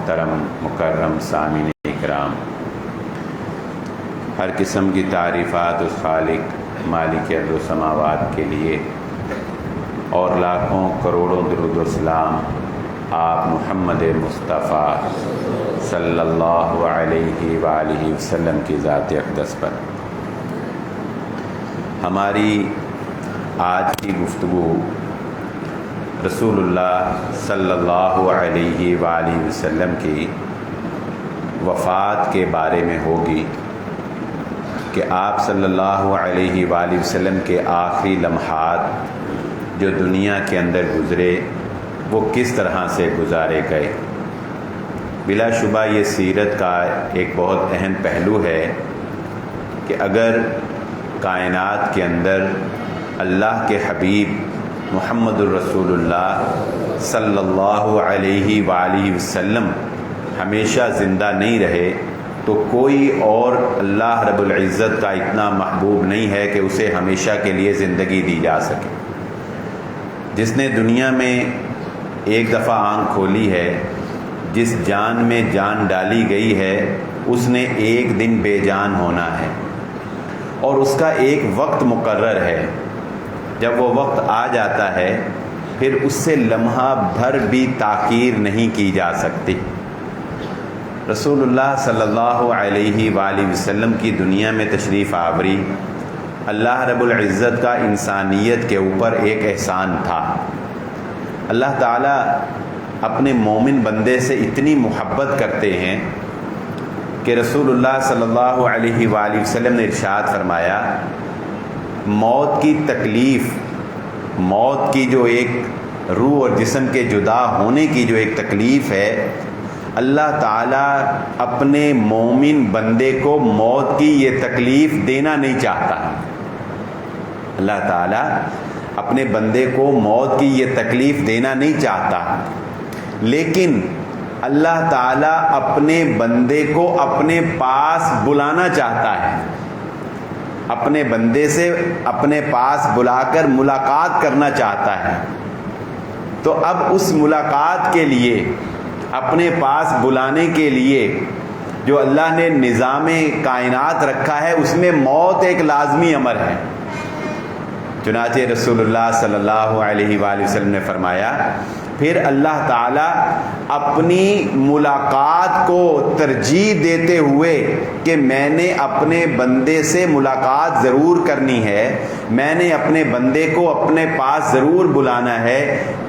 محترم مکرم سامعین اکرام، ہر قسم کی تعریفات اس خالق مالک ارض و سماوات کے لیے، اور لاکھوں کروڑوں درود و سلام آپ محمد مصطفیٰ صلی اللہ علیہ وآلہ وسلم کی ذات اقدس پر۔ ہماری آج کی گفتگو رسول اللہ صلی اللہ علیہ وآلہ وسلم کی وفات کے بارے میں ہوگی کہ آپ صلی اللہ علیہ وآلہ وسلم کے آخری لمحات جو دنیا کے اندر گزرے وہ کس طرح سے گزارے گئے۔ بلا شبہ یہ سیرت کا ایک بہت اہم پہلو ہے کہ اگر کائنات کے اندر اللہ کے حبیب محمد الرسول اللہ صلی اللہ علیہ وآلہ وسلم ہمیشہ زندہ نہیں رہے تو کوئی اور اللہ رب العزت کا اتنا محبوب نہیں ہے کہ اسے ہمیشہ کے لیے زندگی دی جا سکے۔ جس نے دنیا میں ایک دفعہ آنکھ کھولی ہے، جس جان میں جان ڈالی گئی ہے، اس نے ایک دن بے جان ہونا ہے، اور اس کا ایک وقت مقرر ہے۔ جب وہ وقت آ جاتا ہے پھر اس سے لمحہ بھر بھی تاخیر نہیں کی جا سکتی۔ رسول اللہ صلی اللہ علیہ وآلہ وسلم کی دنیا میں تشریف آوری اللہ رب العزت کا انسانیت کے اوپر ایک احسان تھا۔ اللہ تعالیٰ اپنے مومن بندے سے اتنی محبت کرتے ہیں کہ رسول اللہ صلی اللہ علیہ وآلہ وسلم نے ارشاد فرمایا، موت کی تکلیف، موت کی جو ایک روح اور جسم کے جدا ہونے کی جو ایک تکلیف ہے، اللہ تعالیٰ اپنے مومن بندے کو موت کی یہ تکلیف دینا نہیں چاہتا۔ اللہ تعالیٰ اپنے بندے کو موت کی یہ تکلیف دینا نہیں چاہتا، لیکن اللہ تعالیٰ اپنے بندے کو اپنے پاس بلانا چاہتا ہے، اپنے بندے سے اپنے پاس بلا کر ملاقات کرنا چاہتا ہے۔ تو اب اس ملاقات کے لیے، اپنے پاس بلانے کے لیے جو اللہ نے نظام کائنات رکھا ہے، اس میں موت ایک لازمی امر ہے۔ چنانچہ رسول اللہ صلی اللہ علیہ وآلہ وسلم نے فرمایا، پھر اللہ تعالیٰ اپنی ملاقات کو ترجیح دیتے ہوئے کہ میں نے اپنے بندے سے ملاقات ضرور کرنی ہے، میں نے اپنے بندے کو اپنے پاس ضرور بلانا ہے،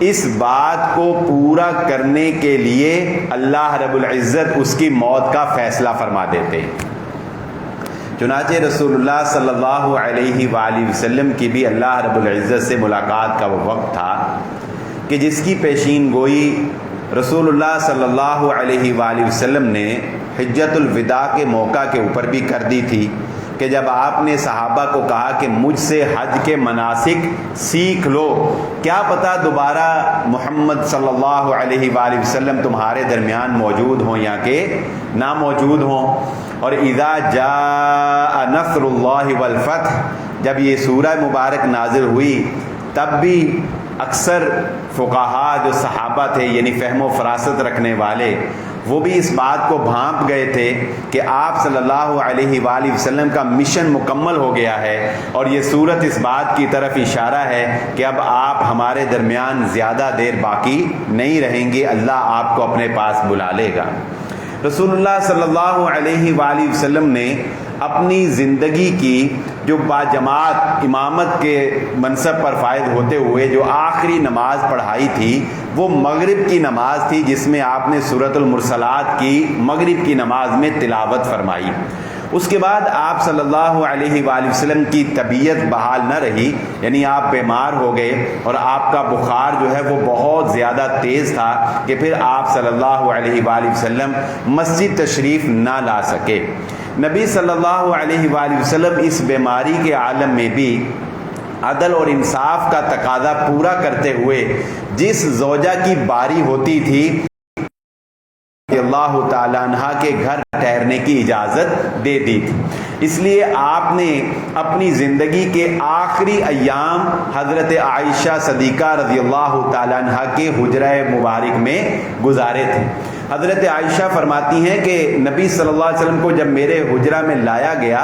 اس بات کو پورا کرنے کے لیے اللہ رب العزت اس کی موت کا فیصلہ فرما دیتے ہیں۔ چنانچہ رسول اللہ صلی اللہ علیہ وآلہ وسلم کی بھی اللہ رب العزت سے ملاقات کا وہ وقت تھا کہ جس کی پیشین گوئی رسول اللہ صلی اللہ علیہ وآلہ وسلم نے حجۃ الوداع کے موقع کے اوپر بھی کر دی تھی کہ جب آپ نے صحابہ کو کہا کہ مجھ سے حج کے مناسک سیکھ لو، کیا پتہ دوبارہ محمد صلی اللہ علیہ وآلہ وسلم تمہارے درمیان موجود ہوں یا کہ نہ موجود ہوں۔ اور اذا جاء نصر اللہ والفتح، جب یہ سورہ مبارک نازل ہوئی تب بھی اکثر فقہا جو صحابہ تھے، یعنی فہم و فراست رکھنے والے، وہ بھی اس بات کو بھانپ گئے تھے کہ آپ صلی اللہ علیہ وآلہ وسلم کا مشن مکمل ہو گیا ہے، اور یہ صورت اس بات کی طرف اشارہ ہے کہ اب آپ ہمارے درمیان زیادہ دیر باقی نہیں رہیں گے، اللہ آپ کو اپنے پاس بلا لے گا۔ رسول اللہ صلی اللہ علیہ وآلہ وسلم نے اپنی زندگی کی جو باجماعت امامت کے منصب پر فائز ہوتے ہوئے جو آخری نماز پڑھائی تھی وہ مغرب کی نماز تھی، جس میں آپ نے سورۃ المرسلات کی مغرب کی نماز میں تلاوت فرمائی۔ اس کے بعد آپ صلی اللہ علیہ وآلہ وسلم کی طبیعت بحال نہ رہی، یعنی آپ بیمار ہو گئے اور آپ کا بخار جو ہے وہ بہت زیادہ تیز تھا کہ پھر آپ صلی اللہ علیہ وآلہ وسلم مسجد تشریف نہ لا سکے۔ نبی صلی اللہ علیہ وآلہ وسلم اس بیماری کے عالم میں بھی عدل اور انصاف کا تقاضا پورا کرتے ہوئے جس زوجہ کی باری ہوتی تھی اللہ تعالیٰ عنہ کے گھر ٹھہرنے کی اجازت دے دی تھی، اس لیے آپ نے اپنی زندگی کے آخری ایام حضرت عائشہ صدیقہ رضی اللہ تعالیٰ عنہ کے حجرہ مبارک میں گزارے تھے۔ حضرت عائشہ فرماتی ہیں کہ نبی صلی اللہ علیہ وسلم کو جب میرے حجرہ میں لایا گیا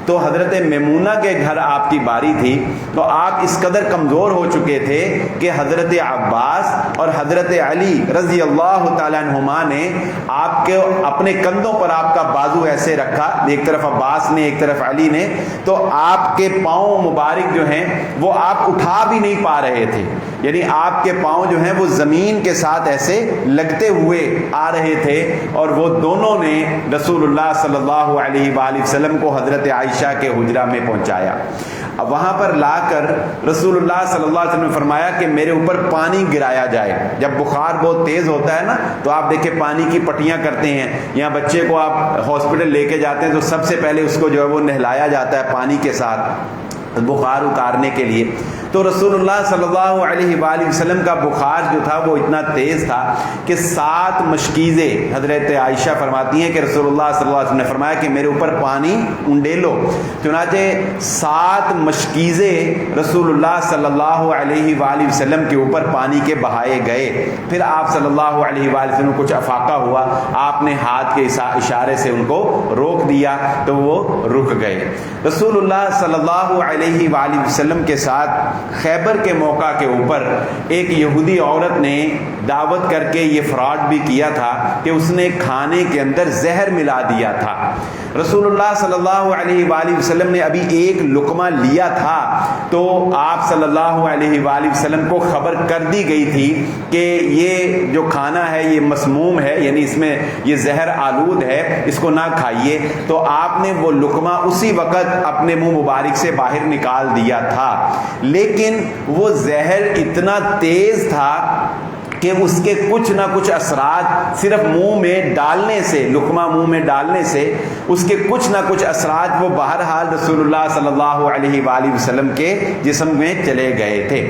تو حضرت میمونہ کے گھر آپ کی باری تھی، تو آپ اس قدر کمزور ہو چکے تھے کہ حضرت عباس اور حضرت علی رضی اللہ تعالیٰ عنہما نے آپ کے اپنے کندھوں پر آپ کا بازو ایسے رکھا، ایک طرف عباس نے ایک طرف علی نے، تو آپ کے پاؤں مبارک جو ہیں وہ آپ اٹھا بھی نہیں پا رہے تھے، یعنی آپ کے پاؤں جو ہیں وہ زمین کے ساتھ ایسے لگتے ہوئے آ رہے تھے، اور وہ دونوں نے رسول اللہ صلی اللہ علیہ وآلہ وسلم کو حضرت عائشہ کے حجرہ میں پہنچایا۔ اب وہاں پر لا کر رسول اللہ صلی اللہ علیہ وسلم نے فرمایا کہ میرے اوپر پانی گرایا جائے۔ جب بخار بہت تیز ہوتا ہے نا تو آپ دیکھیں پانی کی پٹیاں کرتے ہیں، یا بچے کو آپ ہاسپٹل لے کے جاتے ہیں تو سب سے پہلے اس کو جو ہے وہ نہلایا جاتا ہے پانی کے ساتھ بخار اتارنے کے لیے۔ تو رسول اللہ صلی اللہ علیہ وآلہ وسلم کا بخار جو تھا وہ اتنا تیز تھا کہ 7 مشکیزیں، حضرت عائشہ فرماتی ہیں کہ رسول اللہ صلی اللہ علیہ وسلم نے فرمایا کہ میرے اوپر پانی انڈیلو، چنانچہ 7 مشکیزیں رسول اللہ صلی اللہ علیہ وآلہ وسلم کے اوپر پانی کے بہائے گئے۔ پھر آپ صلی اللہ علیہ وآلہ وسلم کو کچھ افاقہ ہوا، آپ نے ہاتھ کے اشارے سے ان کو روک دیا تو وہ رک گئے۔ رسول اللہ صلی اللہ علیہ وآلہ وسلم کے ساتھ خیبر کے موقع کے اوپر ایک یہودی عورت نے دعوت کر کے یہ فراڈ بھی کیا تھا کہ اس نے کھانے کے اندر زہر ملا دیا تھا۔ رسول اللہ صلی اللہ علیہ وآلہ وسلم نے ابھی ایک لقمہ لیا تھا تو آپ صلی اللہ علیہ وآلہ وسلم کو خبر کر دی گئی تھی کہ یہ جو کھانا ہے یہ مسموم ہے، یعنی اس میں یہ زہر آلود ہے، اس کو نہ کھائیے۔ تو آپ نے وہ لقمہ اسی وقت اپنے منہ مبارک سے باہر نکال دیا تھا، لیکن وہ زہر اتنا تیز تھا کہ اس کے کچھ نہ کچھ اثرات صرف منہ میں ڈالنے سے، لقمہ منہ میں ڈالنے سے اس کے کچھ نہ کچھ اثرات وہ بہرحال رسول اللہ صلی اللہ علیہ وآلہ وسلم کے جسم میں چلے گئے تھے۔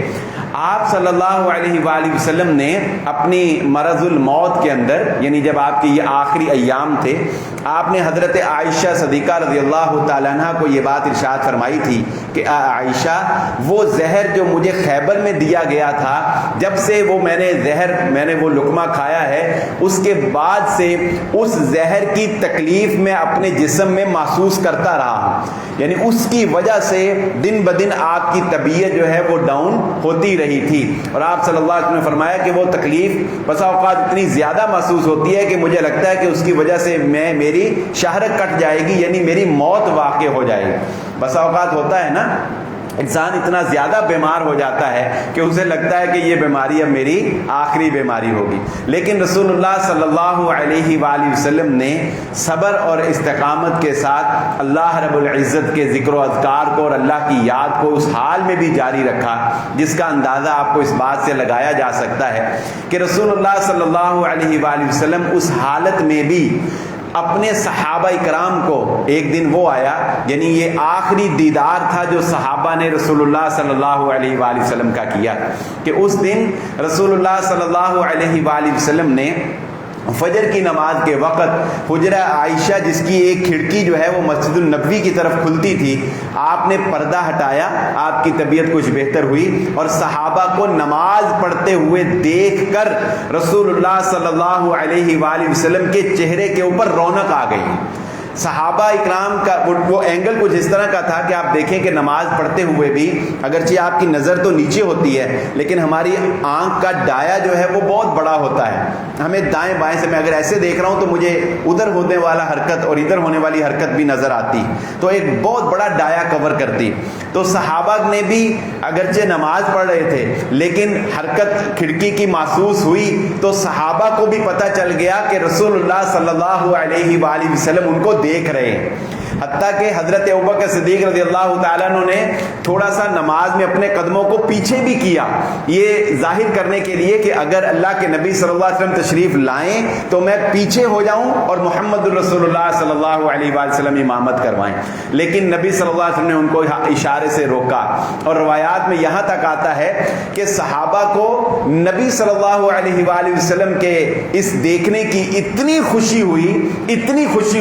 آپ صلی اللہ علیہ وآلہ وسلم نے اپنی مرض الموت کے اندر، یعنی جب آپ کے یہ آخری ایام تھے، آپ نے حضرت عائشہ صدیقہ رضی اللہ تعالیٰ عنہ کو یہ بات ارشاد فرمائی تھی کہ عائشہ، وہ زہر جو مجھے خیبر میں دیا گیا تھا، جب سے وہ میں نے وہ لقمہ کھایا ہے، اس کے بعد سے اس زہر کی تکلیف میں اپنے جسم میں محسوس کرتا رہا ہوں، یعنی اس کی وجہ سے دن بدن آپ کی طبیعت جو ہے وہ ڈاؤن ہوتی رہی تھی۔ اور آپ صلی اللہ علیہ وسلم نے فرمایا کہ وہ تکلیف بسا اوقات اتنی زیادہ محسوس ہوتی ہے کہ مجھے لگتا ہے کہ اس کی وجہ سے میری شہرت کٹ جائے گی، یعنی میری موت واقع ہو جائے گی۔ بسا اوقات ہوتا ہے نا، انسان اتنا زیادہ بیمار ہو جاتا ہے کہ اسے لگتا ہے کہ یہ بیماری اب میری آخری بیماری ہوگی، لیکن رسول اللہ صلی اللہ علیہ وآلہ وسلم نے صبر اور استقامت کے ساتھ اللہ رب العزت کے ذکر و اذکار کو اور اللہ کی یاد کو اس حال میں بھی جاری رکھا، جس کا اندازہ آپ کو اس بات سے لگایا جا سکتا ہے کہ رسول اللہ صلی اللہ علیہ وآلہ وسلم اس حالت میں بھی اپنے صحابہ اکرام کو، ایک دن وہ آیا، یعنی یہ آخری دیدار تھا جو صحابہ نے رسول اللہ صلی اللہ علیہ وآلہ وسلم کا کیا، کہ اس دن رسول اللہ صلی اللہ علیہ وآلہ وسلم نے فجر کی نماز کے وقت حجرہ عائشہ، جس کی ایک کھڑکی جو ہے وہ مسجد النبوی کی طرف کھلتی تھی، آپ نے پردہ ہٹایا، آپ کی طبیعت کچھ بہتر ہوئی، اور صحابہ کو نماز پڑھتے ہوئے دیکھ کر رسول اللہ صلی اللہ علیہ وآلہ وسلم کے چہرے کے اوپر رونق آ گئی۔ صحابہ اکرام کا وہ اینگل کچھ اس طرح کا تھا کہ آپ دیکھیں کہ نماز پڑھتے ہوئے بھی اگرچہ آپ کی نظر تو نیچے ہوتی ہے، لیکن ہماری آنکھ کا ڈایا جو ہے وہ بہت بڑا ہوتا ہے، ہمیں دائیں بائیں سے، میں اگر ایسے دیکھ رہا ہوں تو مجھے ادھر ہونے والا حرکت اور ادھر ہونے والی حرکت بھی نظر آتی، تو ایک بہت بڑا ڈایا کور کرتی۔ تو صحابہ نے بھی اگرچہ نماز پڑھ رہے تھے لیکن حرکت کھڑکی کی محسوس ہوئی، تو صحابہ کو بھی پتہ چل گیا کہ رسول اللہ صلی اللہ علیہ وآلہ وسلم ان کو دیکھ رہے ہیں۔ حتیٰ کہ حضرت ابوبکر صدیق رضی اللہ تعالیٰ عنہ نے تھوڑا سا نماز میں اپنے قدموں کو پیچھے بھی کیا، یہ ظاہر کرنے کے لیے کہ اگر اللہ کے نبی صلی اللہ علیہ وسلم تشریف لائیں تو میں پیچھے ہو جاؤں اور محمد الرسول اللہ صلی اللہ علیہ وآلہ وسلم امامت کروائیں، لیکن نبی صلی اللہ علیہ وسلم نے ان کو اشارے سے روکا۔ اور روایات میں یہاں تک آتا ہے کہ صحابہ کو نبی صلی اللہ علیہ وآلہ وسلم کے اس دیکھنے کی اتنی خوشی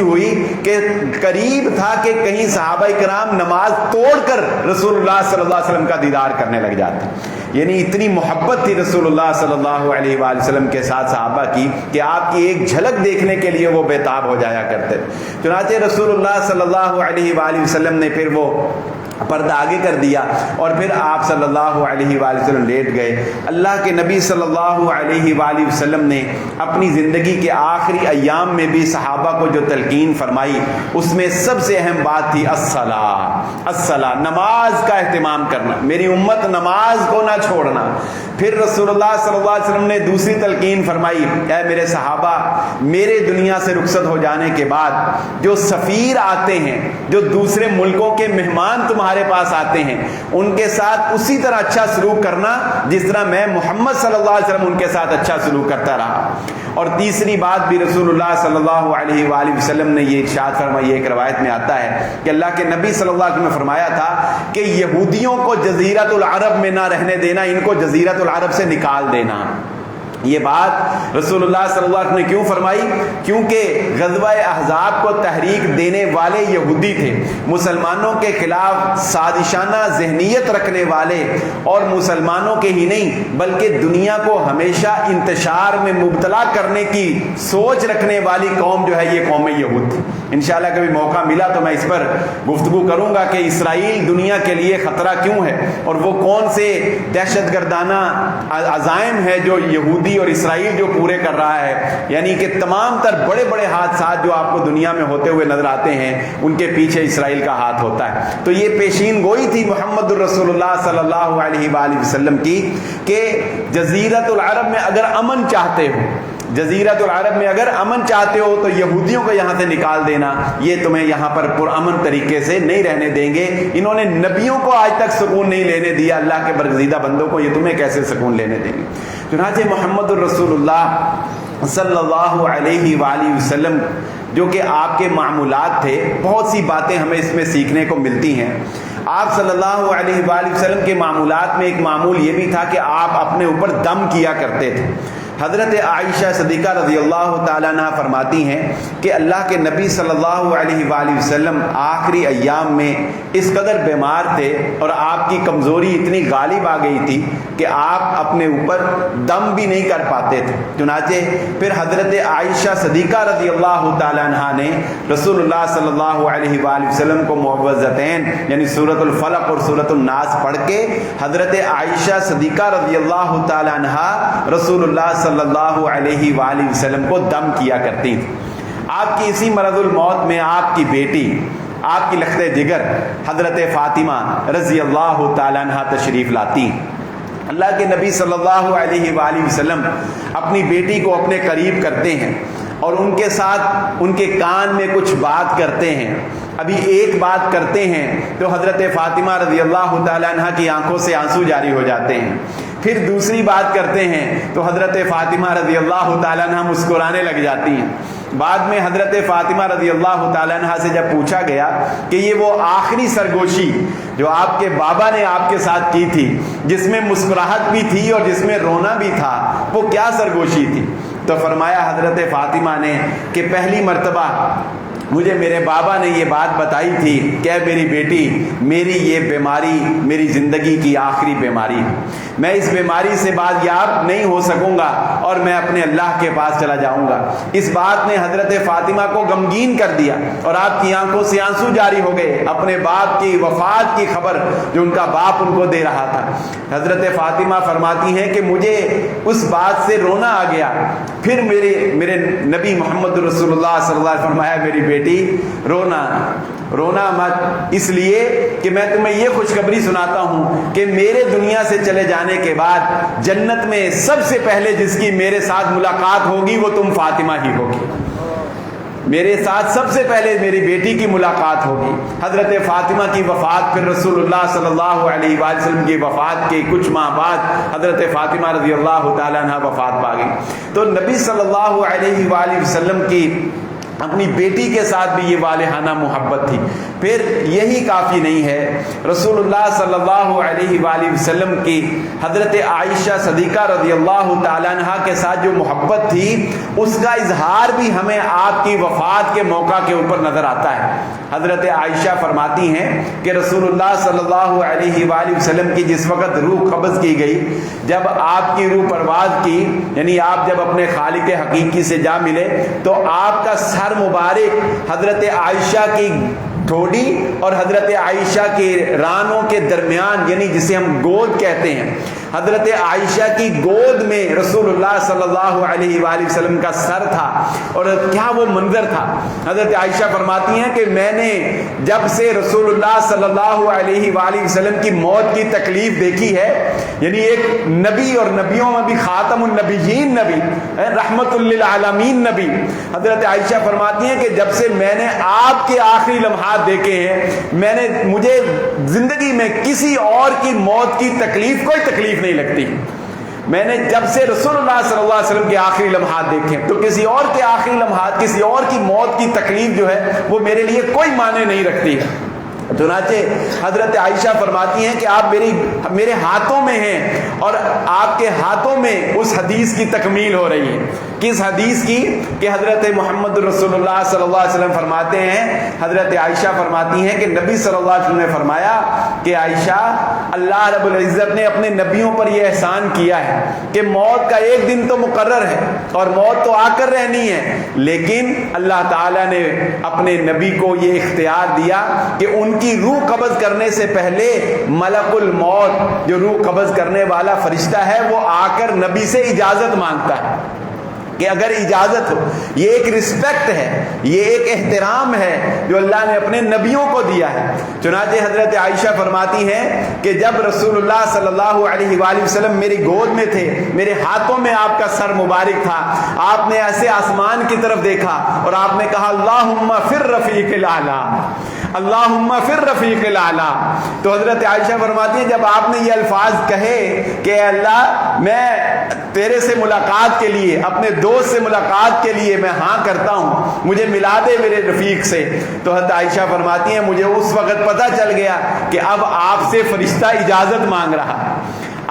ہوئی کہ قریب نصیب تھا کہ کہیں صحابہ کرام نماز توڑ کر رسول اللہ صلی اللہ علیہ وسلم کا دیدار کرنے لگ جاتے. یعنی اتنی محبت تھی رسول اللہ صلی اللہ علیہ وآلہ وسلم کے ساتھ صحابہ کی کہ آپ کی ایک جھلک دیکھنے کے لیے وہ بے تاب ہو جایا کرتے. چنانچہ رسول اللہ صلی اللہ علیہ وآلہ وسلم نے پھر وہ پردہ آگے کر دیا اور پھر آپ صلی اللہ علیہ وآلہ وسلم لیٹ گئے. اللہ کے نبی صلی اللہ علیہ وآلہ وسلم نے اپنی زندگی کے آخری ایام میں بھی صحابہ کو جو تلقین فرمائی اس میں سب سے اہم بات تھی الصلاۃ، نماز کا اہتمام کرنا، میری امت نماز کو نہ چھوڑنا. پھر رسول اللہ صلی اللہ علیہ وسلم نے دوسری تلقین فرمائی، اے میرے صحابہ، میرے دنیا سے رخصت ہو جانے کے بعد جو سفیر آتے ہیں، جو دوسرے ملکوں کے مہمان تمہارے پاس آتے ہیں، ان کے ساتھ اسی طرح اچھا سلوک کرنا جس طرح میں محمد صلی اللہ علیہ وسلم ان کے ساتھ اچھا سلوک کرتا رہا. اور تیسری بات بھی رسول اللہ صلی اللہ علیہ وآلہ وسلم نے یہ ارشاد فرمائی، ایک روایت میں آتا ہے کہ اللہ کے نبی صلی اللہ علیہ وسلم نے فرمایا تھا کہ یہودیوں کو جزیرۃ العرب میں نہ رہنے دینا، ان کو جزیرۃ العرب سے نکال دینا. یہ بات رسول اللہ صلی اللہ علیہ وسلم نے کیوں فرمائی؟ کیونکہ غزوہ احزاب کو تحریک دینے والے یہودی تھے، مسلمانوں کے خلاف سازشانہ ذہنیت رکھنے والے، اور مسلمانوں کے ہی نہیں بلکہ دنیا کو ہمیشہ انتشار میں مبتلا کرنے کی سوچ رکھنے والی قوم جو ہے یہ قوم یہود تھی. انشاءاللہ کبھی موقع ملا تو میں اس پر گفتگو کروں گا کہ اسرائیل دنیا کے لیے خطرہ کیوں ہے اور وہ کون سے دہشت گردانہ عزائم ہے جو یہودی اور اسرائیل جو پورے کر رہا ہے. یعنی کہ تمام تر بڑے بڑے حادثات جو آپ کو دنیا میں ہوتے ہوئے نظر آتے ہیں ان کے پیچھے اسرائیل کا ہاتھ ہوتا ہے. تو یہ پیشین گوئی تھی محمد الرسول اللہ صلی اللہ علیہ وآلہ وسلم کی کہ جزیرۃ العرب میں اگر امن چاہتے ہو، جزیرۃ العرب میں اگر امن چاہتے ہو تو یہودیوں کو یہاں سے نکال دینا، یہ تمہیں یہاں پر پرامن طریقے سے نہیں رہنے دیں گے. انہوں نے نبیوں کو آج تک سکون نہیں لینے دیا، اللہ کے برگزیدہ بندوں کو یہ تمہیں کیسے سکون لینے دیں گے. چنانچہ محمد الرسول اللہ صلی اللہ علیہ وآلہ وسلم جو کہ آپ کے معمولات تھے، بہت سی باتیں ہمیں اس میں سیکھنے کو ملتی ہیں. آپ صلی اللہ علیہ وآلہ وسلم کے معمولات میں ایک معمول یہ بھی تھا کہ آپ اپنے اوپر دم کیا کرتے تھے. حضرت عائشہ صدیقہ رضی اللہ تعالیٰ عنہ فرماتی ہیں کہ اللہ کے نبی صلی اللہ علیہ وآلہ وسلم آخری ایام میں اس قدر بیمار تھے اور آپ کی کمزوری اتنی غالب آ گئی تھی کہ آپ اپنے اوپر دم بھی نہیں کر پاتے تھے. چنانچہ پھر حضرت عائشہ صدیقہ رضی اللہ تعالیٰ عنہ نے رسول اللہ صلی اللہ علیہ وآلہ وسلم کو معوذتین یعنی سورۃ الفلق اور سورۃ الناس پڑھ کے حضرت عائشہ صدیقہ رضی اللہ تعالیٰ عنہ رسول اللہ صلی اللہ علیہ وآلہ وسلم کو دم کیا کرتی تھی. آپ کی اسی مرض الموت میں آپ کی بیٹی، آپ کی لخت جگر حضرت فاطمہ رضی اللہ تعالیٰ عنہ تشریف لاتی. اللہ کے نبی صلی اللہ علیہ وآلہ وسلم اپنی بیٹی کو اپنے قریب کرتے ہیں اور ان کے ساتھ ان کے کان میں کچھ بات کرتے ہیں. ابھی ایک بات کرتے ہیں تو حضرت فاطمہ رضی اللہ تعالیٰ عنہ کی آنکھوں سے آنسو جاری ہو جاتے ہیں. پھر دوسری بات کرتے ہیں تو حضرت فاطمہ رضی اللہ تعالیٰ عنہ مسکرانے لگ جاتی ہیں. بعد میں حضرت فاطمہ رضی اللہ تعالیٰ عنہ سے جب پوچھا گیا کہ یہ وہ آخری سرگوشی جو آپ کے بابا نے آپ کے ساتھ کی تھی، جس میں مسکراہٹ بھی تھی اور جس میں رونا بھی تھا، وہ کیا سرگوشی تھی؟ تو فرمایا حضرت فاطمہ نے کہ پہلی مرتبہ مجھے میرے بابا نے یہ بات بتائی تھی کہ اے میری بیٹی، میری یہ بیماری میری زندگی کی آخری بیماری ہے، میں اس بیماری سے بازیاب نہیں ہو سکوں گا اور میں اپنے اللہ کے پاس چلا جاؤں گا. اس بات نے حضرت فاطمہ کو غمگین کر دیا اور آپ کی آنکھوں سے آنسو جاری ہو گئے اپنے باپ کی وفات کی خبر جو ان کا باپ ان کو دے رہا تھا. حضرت فاطمہ فرماتی ہیں کہ مجھے اس بات سے رونا آ گیا. پھر میرے نبی محمد رسول اللہ صلی اللہ علیہ وسلم فرمایا میری بیٹی رونا مت، اس لیے کہ میں تمہیں یہ خوشخبری سناتا ہوں کہ میرے دنیا سے چلے جانے کے بعد جنت میں سب سے پہلے جس کی میرے ساتھ ملاقات ہوگی وہ تم فاطمہ ہی ہوگی. میرے ساتھ سب سے پہلے میری بیٹی کی ملاقات ہوگی. حضرت فاطمہ کی وفات، پھر رسول اللہ صلی اللہ علیہ وآلہ وسلم کی وفات کے کچھ ماہ بعد حضرت فاطمہ رضی اللہ تعالیٰ عنہ وفات پا گئی. تو نبی صلی اللہ علیہ وآلہ وسلم کی اپنی بیٹی کے ساتھ بھی یہ والہانہ محبت تھی۔ پھر یہی کافی نہیں ہے، رسول اللہ صلی اللہ علیہ وآلہ وسلم کی حضرت عائشہ صدیقہ رضی اللہ تعالیٰ عنہ کے ساتھ جو محبت تھی اس کا اظہار بھی ہمیں آپ کی وفات کے موقع کے اوپر نظر آتا ہے۔ حضرت عائشہ فرماتی ہیں کہ رسول اللہ صلی اللہ علیہ وآلہ وسلم کی جس وقت روح قبض کی گئی، جب آپ کی روح پرواز کی، یعنی آپ جب اپنے خالق حقیقی سے جا ملے، تو آپ کا سر مبارک حضرت عائشہ کی ٹھوڑی اور حضرت عائشہ کے رانوں کے درمیان، یعنی جسے ہم گود کہتے ہیں، حضرت عائشہ کی گود میں رسول اللہ صلی اللہ علیہ وآلہ وسلم کا سر تھا۔ اور کیا وہ منظر تھا! حضرت عائشہ فرماتی ہیں کہ میں نے جب سے رسول اللہ صلی اللہ علیہ وآلہ وسلم کی موت کی تکلیف دیکھی ہے، یعنی ایک نبی اور نبیوں میں بھی خاتم النبیین نبی، رحمت للعالمین نبی، حضرت عائشہ فرماتی ہیں کہ جب سے میں نے آپ کے آخری لمحات دیکھے ہیں، مجھے زندگی میں کسی اور کی موت کی تکلیف، کوئی تکلیف نہیں لگتی۔ میں نے جب سے رسول اللہ صلی اللہ علیہ وسلم کے آخری لمحات دیکھے تو کسی اور کے آخری لمحات، کسی اور کی موت کی تکلیف جو ہے وہ میرے لیے کوئی معنی نہیں رکھتی ہے۔ چنانچہ حضرت عائشہ فرماتی ہیں کہ آپ میرے ہاتھوں میں ہیں، اور آپ کے ہاتھوں میں اس حدیث کی تکمیل ہو رہی ہے۔ کس حدیث کی؟ کہ حضرت محمد رسول اللہ صلی اللہ علیہ وسلم فرماتے ہیں، حضرت عائشہ فرماتی ہیں کہ نبی صلی اللہ علیہ وسلم نے فرمایا کہ عائشہ، اللہ رب العزت نے اپنے نبیوں پر یہ احسان کیا ہے کہ موت کا ایک دن تو مقرر ہے اور موت تو آ کر رہنی ہے، لیکن اللہ تعالیٰ نے اپنے نبی کو یہ اختیار دیا کہ ان کی روح قبض کرنے سے پہلے ملک الموت، جو روح قبض کرنے والا فرشتہ ہے، وہ آ کر نبی سے اجازت مانگتا ہے کہ اگر اجازت ہو۔ یہ ایک رسپیکٹ ہے، یہ ایک احترام ہے جو اللہ نے اپنے نبیوں کو دیا ہے۔ چنانچہ حضرت عائشہ فرماتی ہیں کہ جب رسول اللہ صلی اللہ علیہ وآلہ وسلم میری گود میں تھے، میرے ہاتھوں میں آپ کا سر مبارک تھا، آپ نے ایسے آسمان کی طرف دیکھا اور آپ نے کہا اللہم فی الرفیق الاعلی، اللہم فی الرفیق الاعلی۔ تو حضرت عائشہ فرماتی ہیں جب آپ نے یہ الفاظ کہے کہ اے اللہ، میں تیرے سے ملاقات کے لیے، اپنے دوست سے ملاقات کے لیے میں ہاں کرتا ہوں، مجھے ملا دے میرے رفیق سے، تو حضرت عائشہ فرماتی ہیں مجھے اس وقت پتہ چل گیا کہ اب آپ سے فرشتہ اجازت مانگ رہا ہے،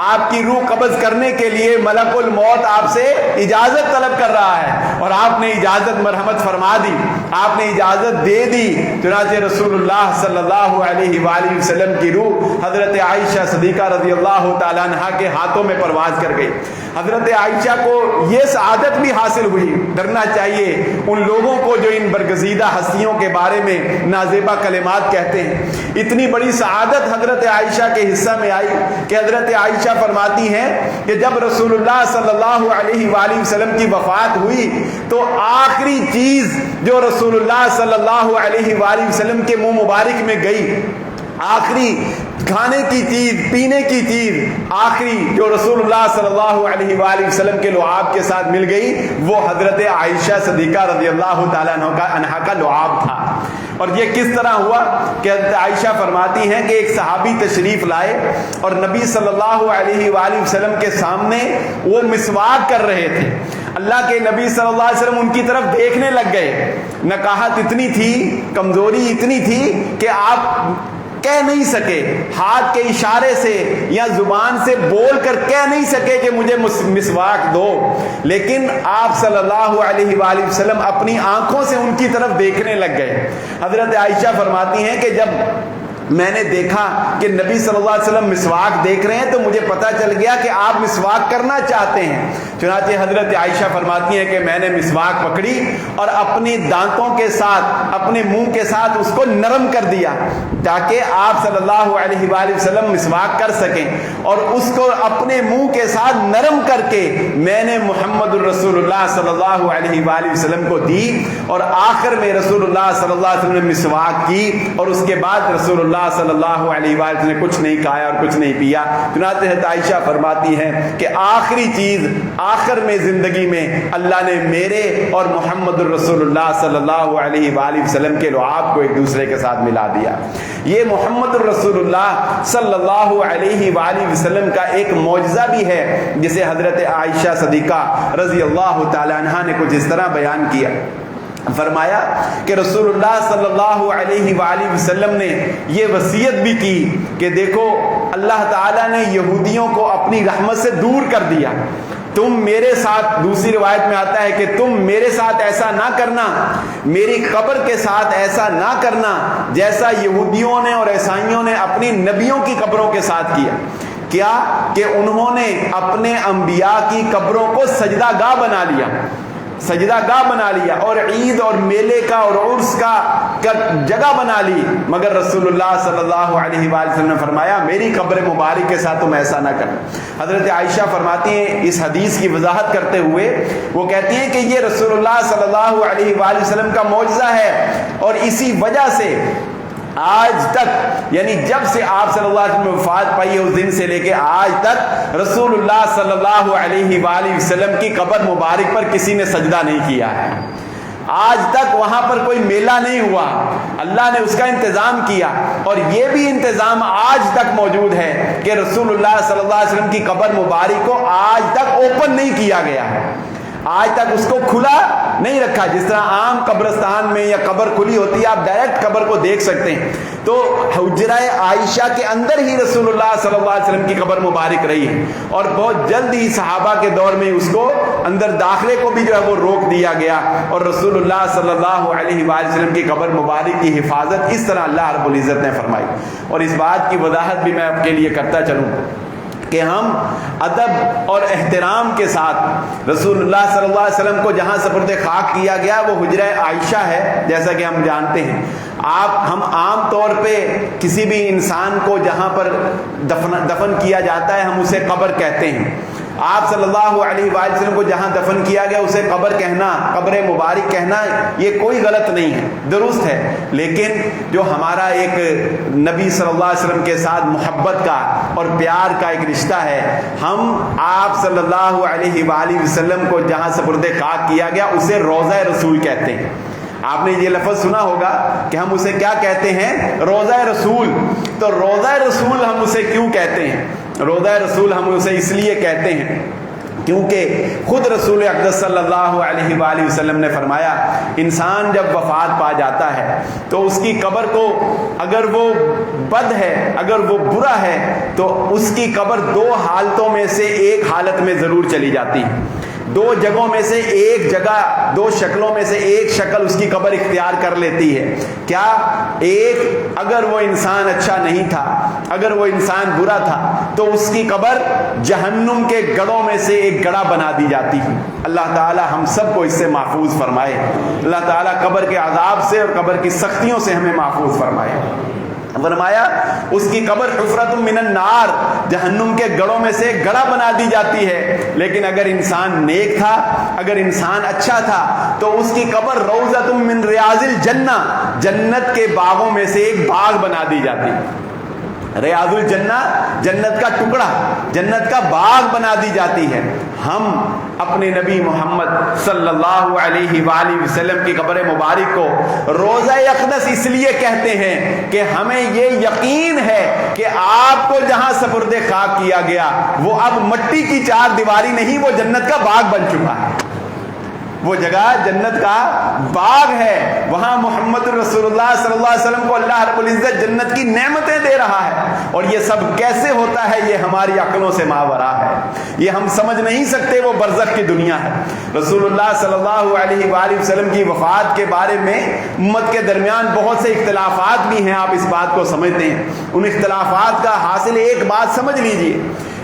آپ کی روح قبض کرنے کے لیے ملک الموت آپ سے اجازت طلب کر رہا ہے، اور آپ نے اجازت مرحمت فرما دی، آپ نے اجازت دے دی۔ چنانچہ رسول اللہ صلی اللہ علیہ وآلہ وسلم کی روح حضرت عائشہ صدیقہ رضی اللہ تعالیٰ عنہ کے ہاتھوں میں پرواز کر گئی۔ حضرت عائشہ کو یہ سعادت بھی حاصل ہوئی۔ ڈرنا چاہیے ان لوگوں کو جو ان برگزیدہ ہستیوں کے بارے میں نازیبہ کلمات کہتے ہیں۔ اتنی بڑی سعادت حضرت عائشہ کے حصہ میں آئی کہ حضرت عائشہ فرماتی ہیں کہ جب رسول اللہ صلی اللہ علیہ وآلہ وسلم کی وفات ہوئی تو آخری چیز جو رسول اللہ صلی اللہ علیہ وآلہ وسلم کے منہ مبارک میں گئی، آخری کھانے کی چیز، پینے کی چیز، آخری جو رسول اللہ صلی اللہ علیہ وآلہ وسلم کے لعاب کے ساتھ مل گئی، وہ حضرت عائشہ صدیقہ رضی اللہ تعالیٰ عنہا کا لعاب تھا۔ اور یہ کس طرح ہوا کہ حضرت عائشہ فرماتی ہیں کہ ایک صحابی تشریف لائے اور نبی صلی اللہ علیہ وآلہ وسلم کے سامنے وہ مسواک کر رہے تھے۔ اللہ کے نبی صلی اللہ علیہ وسلم ان کی طرف دیکھنے لگ گئے۔ نکاہت اتنی تھی، کمزوری اتنی تھی کہ آپ کہہ نہیں سکے، ہاتھ کے اشارے سے یا زبان سے بول کر کہہ نہیں سکے کہ مجھے مسواک دو، لیکن آپ صلی اللہ علیہ وآلہ وسلم اپنی آنکھوں سے ان کی طرف دیکھنے لگ گئے۔ حضرت عائشہ فرماتی ہیں کہ جب میں نے دیکھا کہ نبی صلی اللہ علیہ وسلم مسواک دیکھ رہے ہیں تو مجھے پتا چل گیا کہ آپ مسواک کرنا چاہتے ہیں۔ چنانچہ حضرت عائشہ فرماتی ہیں کہ میں نے مسواک پکڑی اور اپنی دانتوں کے ساتھ، اپنے منہ کے ساتھ اس کو نرم کر دیا تاکہ آپ صلی اللہ علیہ وآلہ وسلم مسواک کر سکیں، اور اس کو اپنے منہ کے ساتھ نرم کر کے میں نے محمد الرسول اللہ صلی اللہ علیہ وآلہ وسلم کو دی، اور آخر میں رسول اللہ صلی اللہ علیہ وسلم نے مسواک کی، اور اس کے بعد رسول اللہ صلی اللہ علیہ وآلہ وسلم نے کچھ نہیں کھایا اور کچھ نہیں پیا۔ چنانچہ عائشہ فرماتی ہیں کہ آخری چیز، آخر میں زندگی میں اللہ نے میرے اور محمد الرسول اللہ صلی اللہ علیہ وآلہ وسلم کے لعاب کو ایک دوسرے کے ساتھ ملا دیا۔ یہ محمد الرسول اللہ صلی اللہ علیہ وآلہ وسلم کا ایک معجزہ بھی ہے، جسے حضرت عائشہ صدیقہ رضی اللہ تعالی عنہا نے کچھ اس طرح بیان کیا فرمایا کہ رسول اللہ صلی اللہ علیہ وآلہ وسلم نے یہ وصیت بھی کی کہ دیکھو اللہ تعالیٰ نے یہودیوں کو اپنی رحمت سے دور کر دیا، تم میرے ساتھ، دوسری روایت میں آتا ہے کہ تم میرے ساتھ ایسا نہ کرنا، میری قبر کے ساتھ ایسا نہ کرنا جیسا یہودیوں نے اور عیسائیوں نے اپنی نبیوں کی قبروں کے ساتھ کیا۔ کیا کہ انہوں نے اپنے انبیاء کی قبروں کو سجدہ گاہ بنا لیا، سجدہ گاہ بنا لیا، اور عید اور میلے کا اور عرس کا جگہ بنا لی، مگر رسول اللہ صلی اللہ علیہ وآلہ وسلم نے فرمایا میری قبر مبارک کے ساتھ تم ایسا نہ کرنا۔ حضرت عائشہ فرماتی ہیں اس حدیث کی وضاحت کرتے ہوئے، وہ کہتی ہیں کہ یہ رسول اللہ صلی اللہ علیہ وآلہ وسلم کا معجزہ ہے، اور اسی وجہ سے آج تک، یعنی جب سے آپ صلی اللہ علیہ وسلم نے وفات پائی ہے اس دن سے لے کے آج تک رسول اللہ صلی اللہ علیہ وآلہ وسلم کی قبر مبارک پر کسی نے سجدہ نہیں کیا ہے۔ آج تک وہاں پر کوئی میلہ نہیں ہوا، اللہ نے اس کا انتظام کیا، اور یہ بھی انتظام آج تک موجود ہے کہ رسول اللہ صلی اللہ علیہ وسلم کی قبر مبارک کو آج تک اوپن نہیں کیا گیا ہے، آج تک اس کو کھلا نہیں رکھا۔ جس طرح عام قبرستان میں یا قبر کھلی ہوتی ہے آپ ڈائریکٹ قبر کو دیکھ سکتے ہیں، تو حجرہ عائشہ کے اندر ہی رسول اللہ صلی اللہ علیہ وسلم کی قبر مبارک رہی ہے، اور بہت جلد ہی صحابہ کے دور میں اس کو اندر داخلے کو بھی جو ہے وہ روک دیا گیا، اور رسول اللہ صلی اللہ علیہ وآلہ وسلم کی قبر مبارک کی حفاظت اس طرح اللہ رب العزت نے فرمائی۔ اور اس بات کی وضاحت بھی میں آپ کے لیے کرتا چلوں کہ ہم ادب اور احترام کے ساتھ رسول اللہ صلی اللہ علیہ وسلم کو جہاں سپرد خاک کیا گیا وہ حجرہ عائشہ ہے، جیسا کہ ہم جانتے ہیں۔ ہم عام طور پہ کسی بھی انسان کو جہاں پر دفن کیا جاتا ہے ہم اسے قبر کہتے ہیں۔ آپ صلی اللہ علیہ وآلہ وسلم کو جہاں دفن کیا گیا اسے قبر کہنا، قبر مبارک کہنا، یہ کوئی غلط نہیں ہے، درست ہے، لیکن جو ہمارا ایک نبی صلی اللہ علیہ وسلم کے ساتھ محبت کا اور پیار کا ایک رشتہ ہے، ہم آپ صلی اللہ علیہ وآلہ وسلم کو جہاں سپرد خاک کیا گیا اسے روضہ رسول کہتے ہیں۔ آپ نے یہ لفظ سنا ہوگا کہ ہم اسے کیا کہتے ہیں؟ روضہ رسول۔ تو روضہ رسول ہم اسے کیوں کہتے ہیں؟ روضہ رسول ہم اسے اس لیے کہتے ہیں کیونکہ خود رسول اقدس صلی اللہ علیہ وآلہ وسلم نے فرمایا انسان جب وفات پا جاتا ہے تو اس کی قبر کو اگر وہ بد ہے، اگر وہ برا ہے، تو اس کی قبر دو حالتوں میں سے ایک حالت میں ضرور چلی جاتی ہے، دو جگہوں میں سے ایک جگہ، دو شکلوں میں سے ایک شکل اس کی قبر اختیار کر لیتی ہے۔ کیا؟ ایک، اگر وہ انسان اچھا نہیں تھا، اگر وہ انسان برا تھا تو اس کی قبر جہنم کے گڑھوں میں سے ایک گڑھا بنا دی جاتی ہے۔ اللہ تعالی ہم سب کو اس سے محفوظ فرمائے، اللہ تعالی قبر کے عذاب سے اور قبر کی سختیوں سے ہمیں محفوظ فرمائے۔ فرمایا اس کی قبر حفرۃ من النار، جہنم کے گڑھوں میں سے گڑھا بنا دی جاتی ہے، لیکن اگر انسان نیک تھا، اگر انسان اچھا تھا تو اس کی قبر روضۃ من ریاض الجنہ، جنت کے باغوں میں سے ایک باغ بنا دی جاتی ہے۔ ریاض الجنہ، جنت کا ٹکڑا، جنت کا باغ بنا دی جاتی ہے۔ ہم اپنے نبی محمد صلی اللہ علیہ وآلہ وسلم کی قبر مبارک کو روضہ اقدس اس لیے کہتے ہیں کہ ہمیں یہ یقین ہے کہ آپ کو جہاں سپرد خاک کیا گیا وہ اب مٹی کی چار دیواری نہیں، وہ جنت کا باغ بن چکا ہے، وہ جگہ جنت کا باغ ہے، وہاں محمد رسول اللہ صلی اللہ علیہ وسلم کو اللہ رب العزت جنت کی نعمتیں دے رہا ہے، اور یہ سب کیسے ہوتا ہے یہ ہماری عقلوں سے ماورا ہے، یہ ہم سمجھ نہیں سکتے، وہ برزخ کی دنیا ہے۔ رسول اللہ صلی اللہ علیہ وآلہ وسلم کی وفات کے بارے میں امت کے درمیان بہت سے اختلافات بھی ہیں، آپ اس بات کو سمجھتے ہیں۔ ان اختلافات کا حاصل ایک بات سمجھ لیجئے،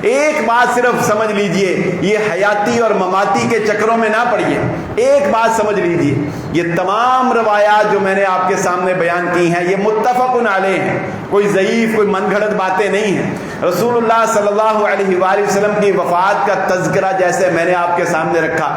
ایک بات صرف سمجھ لیجئے، یہ حیاتی اور مماتی کے چکروں میں نہ پڑیے، ایک بات سمجھ لیجئے، یہ تمام روایات جو میں نے آپ کے سامنے بیان کی ہیں یہ متفق علیہ ہیں، کوئی ضعیف، کوئی من گھڑت باتیں نہیں ہیں۔ رسول اللہ صلی اللہ علیہ وآلہ وسلم کی وفات کا تذکرہ جیسے میں نے آپ کے سامنے رکھا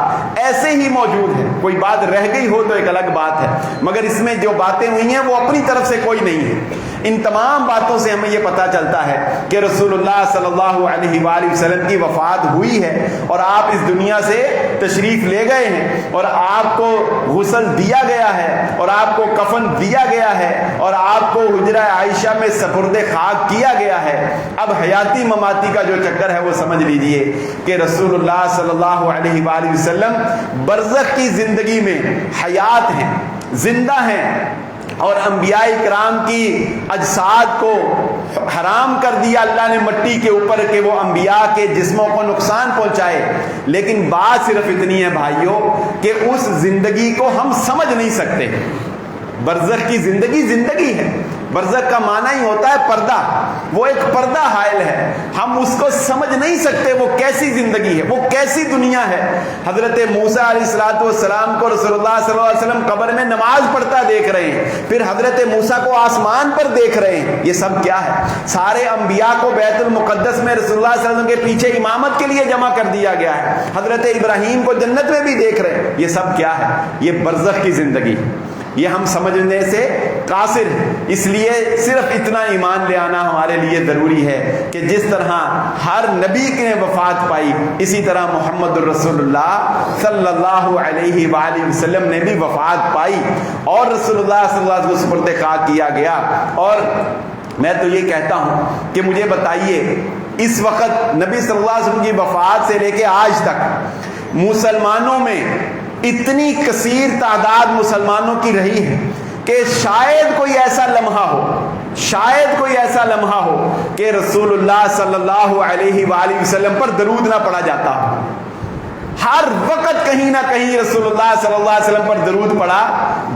ایسے ہی موجود ہے، کوئی بات رہ گئی ہو تو ایک الگ بات ہے، مگر اس میں جو باتیں ہوئی ہیں وہ اپنی طرف سے کوئی نہیں ہے۔ ان تمام باتوں سے ہمیں یہ پتہ چلتا ہے کہ رسول اللہ صلی اللہ علیہ وآلہ وسلم کی وفات ہوئی ہے اور آپ اس دنیا سے تشریف لے گئے ہیں اور آپ کو غسل دیا گیا ہے اور آپ کو کفن دیا گیا ہے اور آپ کو حجرہ عائشہ میں سپرد خاک کیا گیا ہے. اب حیاتی مماتی کا جو چکر ہے وہ سمجھ لیجئے کہ رسول اللہ صلی اللہ علیہ وآلہ وسلم برزخ کی زندگی میں حیات ہیں, زندہ ہیں, اور انبیاء کرام کی اجساد کو حرام کر دیا اللہ نے مٹی کے اوپر کہ وہ انبیاء کے جسموں کو نقصان پہنچائے. لیکن بات صرف اتنی ہے بھائیوں کہ اس زندگی کو ہم سمجھ نہیں سکتے. برزخ کی زندگی زندگی ہے. برزخ کا معنی ہی ہوتا ہے پردہ, وہ ایک پردہ حائل ہے, ہم اس کو سمجھ نہیں سکتے وہ کیسی زندگی ہے, وہ کیسی دنیا ہے. حضرت موسیٰ علیہ السلام کو رسول اللہ صلی اللہ علیہ وسلم قبر میں نماز پڑھتا دیکھ رہے ہیں, پھر حضرت موسیٰ کو آسمان پر دیکھ رہے ہیں. یہ سب کیا ہے؟ سارے انبیاء کو بیت المقدس میں رسول اللہ صلی اللہ علیہ وسلم کے پیچھے امامت کے لیے جمع کر دیا گیا ہے. حضرت ابراہیم کو جنت میں بھی دیکھ رہے ہیں. یہ سب کیا ہے؟ یہ برزخ کی زندگی. یہ ہم سمجھنے سے قاصر ہیں. اس لیے صرف اتنا ایمان لے آنا ہمارے لیے ضروری ہے کہ جس طرح ہر نبی نے وفات پائی, اسی طرح محمد الرسول اللہ صلی اللہ علیہ وآلہ وسلم نے بھی وفات پائی اور رسول اللہ صلی اللہ علیہ وسلم کو سپرد خاک کیا گیا. اور میں تو یہ کہتا ہوں کہ مجھے بتائیے اس وقت نبی صلی اللہ علیہ وسلم کی وفات سے لے کے آج تک مسلمانوں میں اتنی کثیر تعداد مسلمانوں کی رہی ہے کہ شاید کوئی ایسا لمحہ ہو کہ رسول اللہ صلی اللہ علیہ وآلہ وسلم پر درود نہ پڑھا جاتا ہو. ہر وقت کہیں نہ کہیں رسول اللہ صلی اللہ علیہ وسلم پر درود پڑھا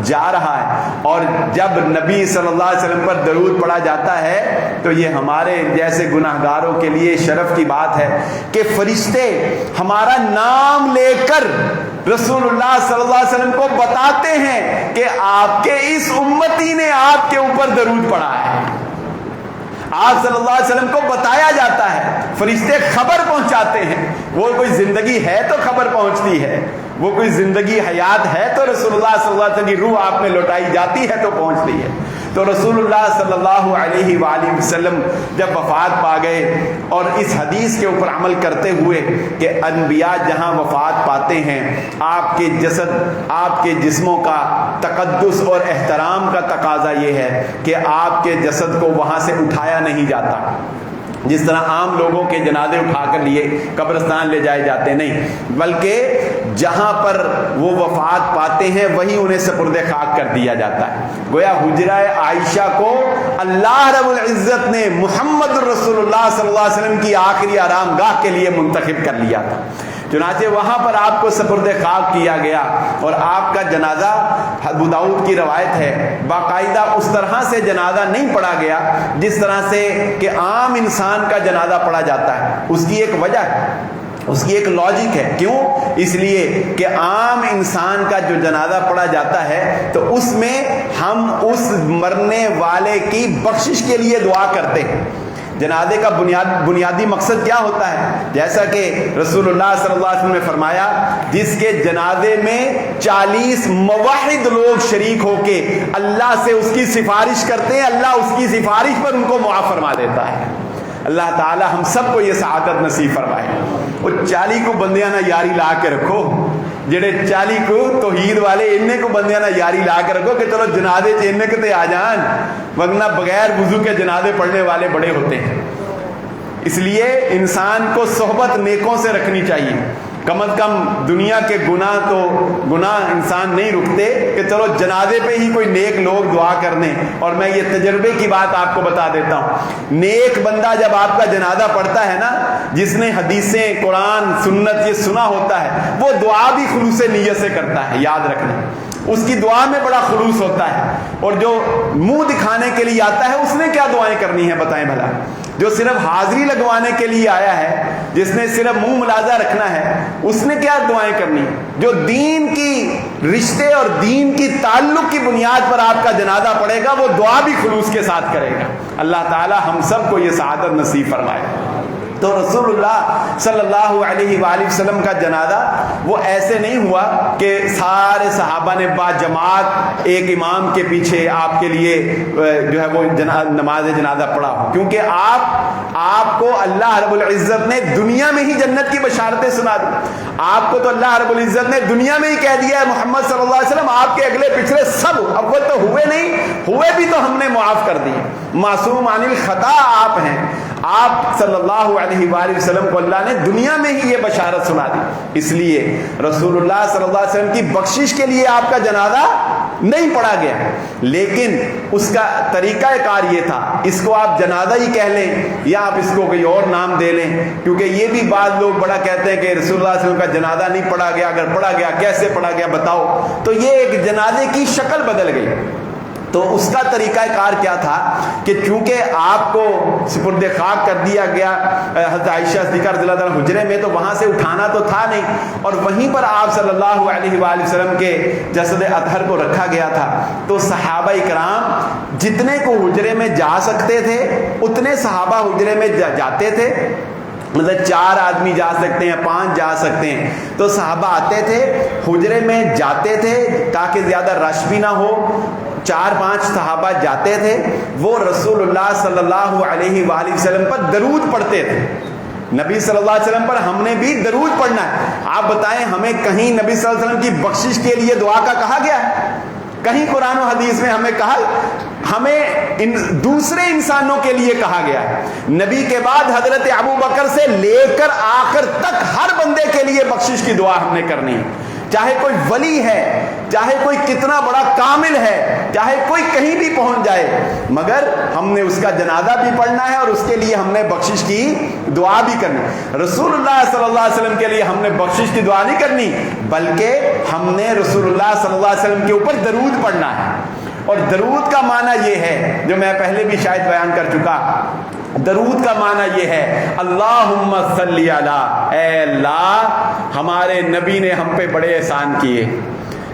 جا رہا ہے. اور جب نبی صلی اللہ علیہ وسلم پر درود پڑھا جاتا ہے تو یہ ہمارے جیسے گناہگاروں کے لیے شرف کی بات ہے کہ فرشتے ہمارا نام لے کر رسول اللہ صلی اللہ علیہ وسلم کو بتاتے ہیں کہ آپ کے اس امتی نے آپ کے اوپر درود پڑھا ہے. آپ صلی اللہ علیہ وسلم کو بتایا جاتا ہے, فرشتے خبر پہنچاتے ہیں. وہ کوئی زندگی ہے تو خبر پہنچتی ہے, وہ کوئی زندگی حیات ہے تو رسول اللہ صلی اللہ علیہ وسلم کی روح آپ میں لوٹائی جاتی ہے تو پہنچتی ہے. تو رسول اللہ صلی اللہ علیہ وآلہ وسلم جب وفات پا گئے اور اس حدیث کے اوپر عمل کرتے ہوئے کہ انبیاء جہاں وفات پاتے ہیں آپ کے جسد, آپ کے جسموں کا تقدس اور احترام کا تقاضا یہ ہے کہ آپ کے جسد کو وہاں سے اٹھایا نہیں جاتا جس طرح عام لوگوں کے جنازے اٹھا کر لیے قبرستان لے جائے جاتے, نہیں, بلکہ جہاں پر وہ وفات پاتے ہیں وہیں انہیں سپرد خاک کر دیا جاتا ہے. گویا حجرہ عائشہ کو اللہ رب العزت نے محمد رسول اللہ صلی اللہ علیہ وسلم کی آخری آرام گاہ کے لیے منتخب کر لیا تھا. چنانچہ وہاں پر آپ کو سپرد خاک کیا گیا اور آپ کا جنازہ, ابو داؤد کی روایت ہے, باقاعدہ اس طرح سے جنازہ نہیں پڑھا گیا جس طرح سے کہ عام انسان کا جنازہ پڑھا جاتا ہے. اس کی ایک وجہ ہے, اس کی ایک لاجک ہے. کیوں؟ اس لیے کہ عام انسان کا جو جنازہ پڑھا جاتا ہے تو اس میں ہم اس مرنے والے کی بخشش کے لیے دعا کرتے ہیں. جنازے کا بنیادی مقصد کیا ہوتا ہے؟ جیسا کہ رسول اللہ صلی اللہ علیہ وسلم نے فرمایا, جس کے جنازے میں 40 موحد لوگ شریک ہو کے اللہ سے اس کی سفارش کرتے ہیں, اللہ اس کی سفارش پر ان کو معاف فرما دیتا ہے. اللہ تعالی ہم سب کو یہ سعادت نصیب فرمائے. وہ 40 کو بندیاں نہ یاری لا کے رکھو, جڑے 40 کو توحید والے انہیں کو بندیاں نہ یاری لا کے رکھو کہ چلو جنازے چ انہیں کتے آ جان, ورنہ بغیر وضو کے جنازے پڑھنے والے بڑے ہوتے ہیں. اس لیے انسان کو صحبت نیکوں سے رکھنی چاہیے. کم از کم دنیا کے گناہ انسان نہیں رکتے کہ چلو جنازے پہ ہی کوئی نیک لوگ دعا کرنے. اور میں یہ تجربے کی بات آپ کو بتا دیتا ہوں, نیک بندہ جب آپ کا جنازہ پڑھتا ہے نا, جس نے حدیثیں, قرآن, سنت یہ سنا ہوتا ہے, وہ دعا بھی خلوص نیت سے کرتا ہے. یاد رکھنا, اس کی دعا میں بڑا خلوص ہوتا ہے. اور جو منہ دکھانے کے لیے آتا ہے اس نے کیا دعائیں کرنی ہیں بتائیں بھلا؟ جو صرف حاضری لگوانے کے لیے آیا ہے, جس نے صرف منہ ملازہ رکھنا ہے, اس نے کیا دعائیں کرنی؟ جو دین کی رشتے اور دین کی تعلق کی بنیاد پر آپ کا جنازہ پڑے گا وہ دعا بھی خلوص کے ساتھ کرے گا. اللہ تعالی ہم سب کو یہ سعادت نصیب فرمائے. تو رسول اللہ صلی اللہ علیہ وآلہ وسلم کا جنازہ وہ ایسے نہیں ہوا کہ سارے صحابہ نے با جماعت ایک امام کے پیچھے آپ کے لیے جو ہے وہ نماز جنازہ پڑھا ہو، کیونکہ آپ کو اللہ رب العزت نے دنیا میں ہی جنت کی بشارتیں سنا دی. آپ کو تو اللہ رب العزت نے دنیا میں ہی کہہ دیا ہے محمد صلی اللہ علیہ وسلم آپ کے اگلے پچھلے سب اول تو ہوئے نہیں، ہوئے بھی تو ہم نے معاف کر دیے، معصوم عن الخطا آپ ہیں. آپ صلی اللہ علیہ وآلہ وسلم کو اللہ نے دنیا میں ہی یہ بشارت سنا دی. اس لیے رسول اللہ صلی اللہ علیہ وسلم کی بخشش کے لیے آپ کا جنازہ نہیں پڑھا گیا، لیکن اس کا طریقہ کار یہ تھا، اس کو آپ جنازہ ہی کہہ لیں یا آپ اس کو کوئی اور نام دے لیں، کیونکہ یہ بھی بعض لوگ بڑا کہتے ہیں کہ رسول اللہ صلی اللہ علیہ وسلم کا جنازہ نہیں پڑھا گیا، اگر پڑھا گیا کیسے پڑھا گیا بتاؤ. تو یہ ایک جنازے کی شکل بدل گئی. تو اس کا طریقہ کار کیا تھا کہ چونکہ آپ کو سپرد خاک کر دیا گیا حضرت عائشہ صدیقہ رضی اللہ عنہا حجرے میں، تو وہاں سے اٹھانا تو تھا نہیں، اور وہیں پر آپ صلی اللہ علیہ وآلہ وسلم کے جسد اطہر کو رکھا گیا تھا. تو صحابہ کرام جتنے کو حجرے میں جا سکتے تھے اتنے صحابہ حجرے میں جاتے تھے. مطلب 4 آدمی جا سکتے ہیں، 5 جا سکتے ہیں. تو صحابہ آتے تھے حجرے میں جاتے تھے تاکہ زیادہ رش بھی نہ ہو. 4-5 صحابہ جاتے تھے، وہ رسول اللہ صلی اللہ علیہ وآلہ وسلم پر درود پڑھتے تھے. نبی صلی اللہ علیہ وسلم پر ہم نے بھی درود پڑھنا ہے. آپ بتائیں ہمیں کہیں نبی صلی اللہ علیہ وسلم کی بخشش کے لیے دعا کا کہا گیا ہے؟ کہیں قرآن و حدیث میں ہمیں کہا؟ ہمیں دوسرے انسانوں کے لیے کہا گیا ہے. نبی کے بعد حضرت ابو بکر سے لے کر آخر تک ہر بندے کے لیے بخشش کی دعا ہم نے کرنی ہے، چاہے کوئی ولی ہے، چاہے کوئی کتنا بڑا کامل ہے، چاہے کوئی کہیں بھی پہنچ جائے، مگر ہم نے اس کا جنازہ بھی پڑھنا ہے اور اس کے لیے ہم نے بخشش کی دعا بھی کرنی. رسول اللہ صلی اللہ علیہ وسلم کے لیے ہم نے بخشش کی دعا نہیں کرنی، بلکہ ہم نے رسول اللہ صلی اللہ علیہ وسلم کے اوپر درود پڑھنا ہے. اور درود کا معنی یہ ہے جو میں پہلے بھی شاید بیان کر چکا. درود کا معنی یہ ہے اللہم صلی علی، اے اللہ ہمارے نبی نے ہم پہ بڑے احسان کیے،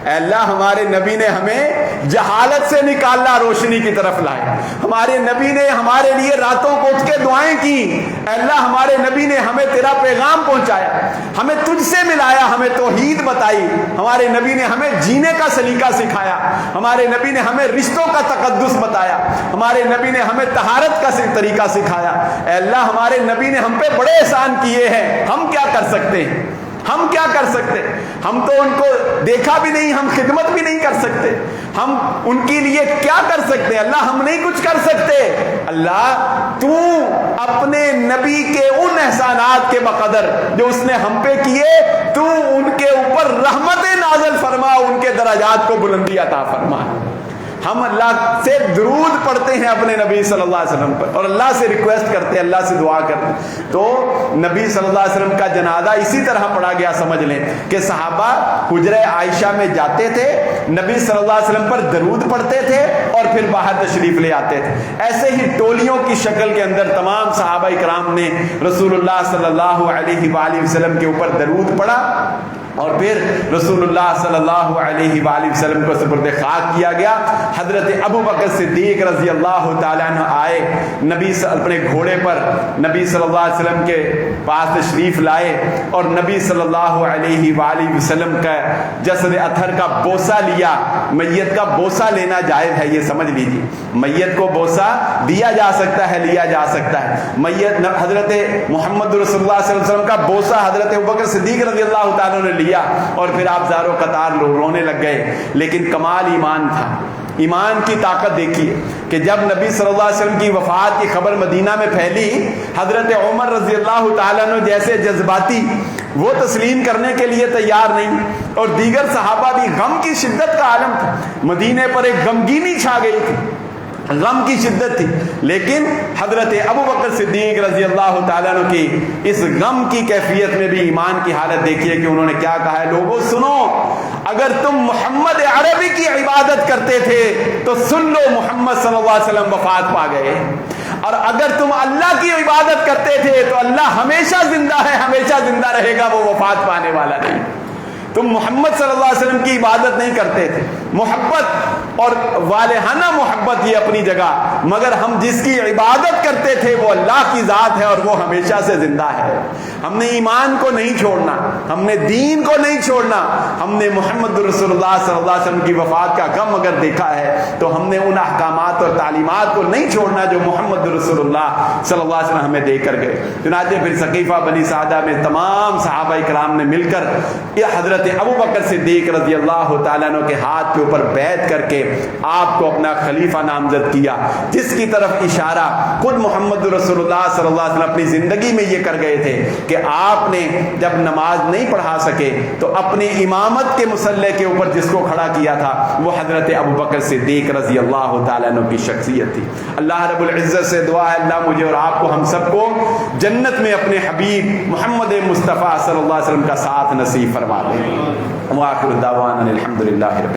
اے اللہ ہمارے نبی نے ہمیں جہالت سے نکالا، روشنی کی طرف لائے. ہمارے نبی نے ہمارے لیے راتوں کو اٹھ کے دعائیں کی. اے اللہ ہمارے نبی نے ہمیں تیرا پیغام پہنچایا، ہمیں تجھ سے ملایا، ہمیں توحید بتائی. ہمارے نبی نے ہمیں جینے کا سلیقہ سکھایا. ہمارے نبی نے ہمیں رشتوں کا تقدس بتایا. ہمارے نبی نے ہمیں طہارت کا طریقہ سکھایا. اے اللہ ہمارے نبی نے ہم پہ بڑے احسان کیے ہیں، ہم کیا کر سکتے ہیں؟ ہم کیا کر سکتے؟ ہم تو ان کو دیکھا بھی نہیں، ہم خدمت بھی نہیں کر سکتے، ہم ان کے لیے کیا کر سکتے ہیں؟ اللہ ہم نہیں کچھ کر سکتے. اللہ تو اپنے نبی کے ان احسانات کے بقدر جو اس نے ہم پہ کیے، تو ان کے اوپر رحمت نازل فرما، ان کے درجات کو بلندی عطا فرما. ہم اللہ سے درود پڑھتے ہیں اپنے نبی صلی اللہ علیہ وسلم پر، اور اللہ سے ریکویسٹ کرتے ہیں، اللہ سے دعا کرتے ہیں. تو نبی صلی اللہ علیہ وسلم کا جنازہ اسی طرح پڑھا گیا. سمجھ لیں کہ صحابہ حجرہ عائشہ میں جاتے تھے، نبی صلی اللہ علیہ وسلم پر درود پڑھتے تھے اور پھر باہر تشریف لے آتے تھے. ایسے ہی ٹولیوں کی شکل کے اندر تمام صحابہ کرام نے رسول اللہ صلی اللہ علیہ وآلہ وسلم کے اوپر درود پڑھا، اور پھر رسول اللہ صلی اللہ علیہ وآلہ وسلم کو سپرد خاک کیا گیا. حضرت ابو بکر صدیق رضی اللہ تعالیٰ عنہ آئے، نبی اپنے گھوڑے پر نبی صلی اللہ علیہ وسلم کے پاس تشریف لائے اور نبی صلی اللہ علیہ وآلہ وسلم کا جسد اطہر کا بوسہ لیا. میت کا بوسہ لینا جائز ہے، یہ سمجھ لیجیے. میت کو بوسہ دیا جا سکتا ہے، لیا جا سکتا ہے. میت حضرت محمد رسول اللہ صلی اللہ علیہ وسلم کا بوسہ حضرت ابو بکر صدیق رضی اللہ تعالیٰ نے لیا، اور پھر آپ زارو قطار رونے لگ گئے. لیکن کمال ایمان تھا. ایمان کی طاقت دیکھیے کہ جب نبی صلی اللہ علیہ وسلم کی وفات کی خبر مدینہ میں پھیلی، حضرت عمر رضی اللہ تعالیٰ عنہ جیسے جذباتی، وہ تسلیم کرنے کے لیے تیار نہیں، اور دیگر صحابہ بھی. غم کی شدت کا عالم تھا، مدینے پر ایک غمگینی چھا گئی تھی، غم کی شدت تھی. لیکن حضرت ابو بکر صدیق رضی اللہ تعالیٰ عنہ کی اس غم کی کیفیت میں بھی ایمان کی حالت دیکھیے کہ انہوں نے کیا کہا ہے. لوگوں سنو، اگر تم محمد عربی کی عبادت کرتے تھے تو سن لو محمد صلی اللہ علیہ وسلم وفات پا گئے، اور اگر تم اللہ کی عبادت کرتے تھے تو اللہ ہمیشہ زندہ ہے، ہمیشہ زندہ رہے گا، وہ وفات پانے والا نہیں. تم محمد صلی اللہ علیہ وسلم کی عبادت نہیں کرتے تھے. محبت اور والہانہ محبت یہ اپنی جگہ، مگر ہم جس کی عبادت کرتے تھے وہ اللہ کی ذات ہے اور وہ ہمیشہ سے زندہ ہے۔ ہم نے ایمان کو نہیں چھوڑنا، ہم نے دین کو نہیں چھوڑنا، ہم نے محمد رسول اللہ صلی اللہ علیہ وسلم کی وفات کا غم اگر دیکھا ہے تو ہم نے ان احکامات اور تعلیمات کو نہیں چھوڑنا جو محمد رسول اللہ صلی اللہ علیہ وسلم ہمیں دے کر گئے۔ چنانچہ پھر ثقیفہ بنی سعدہ میں تمام صحابہ کرام نے مل کر یہ حضرت ابوبکر صدیق رضی اللہ تعالیٰ عنہ کے ہاتھ کے اوپر بیعت کر کے آپ کو اپنا خلیفہ نامزد کیا، جس کی طرف اشارہ خود محمد رسول اللہ صلی اللہ علیہ وسلم اپنی زندگی میں یہ کر گئے تھے کہ آپ نے جب نماز نہیں پڑھا سکے تو اپنی امامت کے مصلی کے اوپر جس کو کھڑا کیا تھا وہ حضرت ابوبکر صدیق رضی اللہ تعالیٰ عنہ کی شخصیت تھی۔ اللہ رب العزت سے دعا ہے اللہ مجھے اور آپ کو، ہم سب کو جنت میں اپنے حبیب محمد مصطفیٰ صلی اللہ علیہ وسلم کا ساتھ نصیب فرما دے۔ وآخر دعوانا الحمدللہ۔